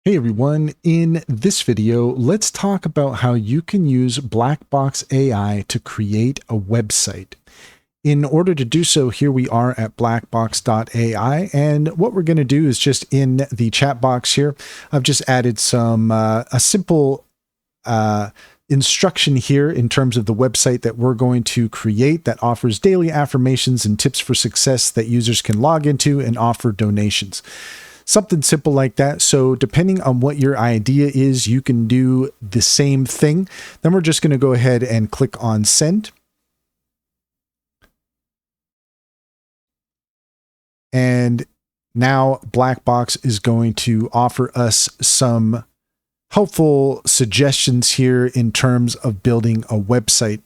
Hey everyone, in this video, let's talk about how you can use Blackbox AI to create a website. In order to do so, here we are at blackbox.ai, and what we're going to do is just in the chat box here, I've just added some a simple instruction here in terms of the website that we're going to create that offers daily affirmations and tips for success that users can log into and offer donations. Something simple like that. So depending on what your idea is, you can do the same thing. Then we're just going to go ahead and click on send. And now Blackbox is going to offer us some helpful suggestions here in terms of building a website.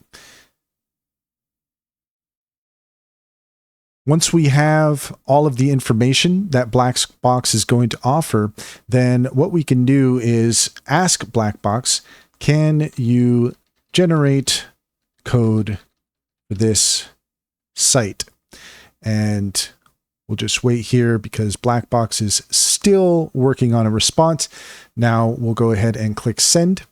Once we have all of the information that Blackbox is going to offer, then what we can do is ask Blackbox, can you generate code for this site? And we'll just wait here because Blackbox is still working on a response. Now we'll go ahead and click send.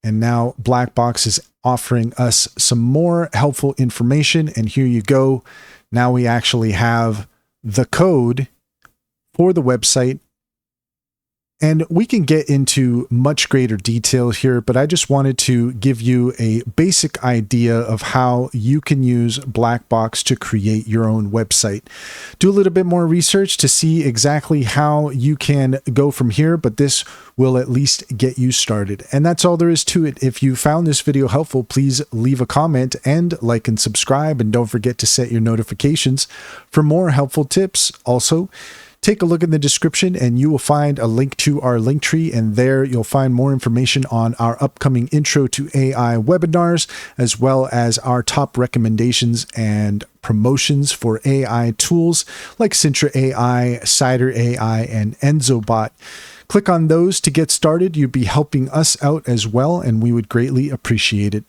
And now Blackbox is offering us some more helpful information. And here you go. Now we actually have the code for the website. And we can get into much greater detail here, but I just wanted to give you a basic idea of how you can use Blackbox to create your own website. Do a little bit more research to see exactly how you can go from here, but this will at least get you started. And that's all there is to it. If you found this video helpful, please leave a comment and like and subscribe, and don't forget to set your notifications for more helpful tips. Also, take a look in the description and you will find a link to our link tree, and there you'll find more information on our upcoming Intro to AI webinars, as well as our top recommendations and promotions for AI tools like Sintra AI, Cider AI, and EnzoBot. Click on those to get started. You'd be helping us out as well, and we would greatly appreciate it.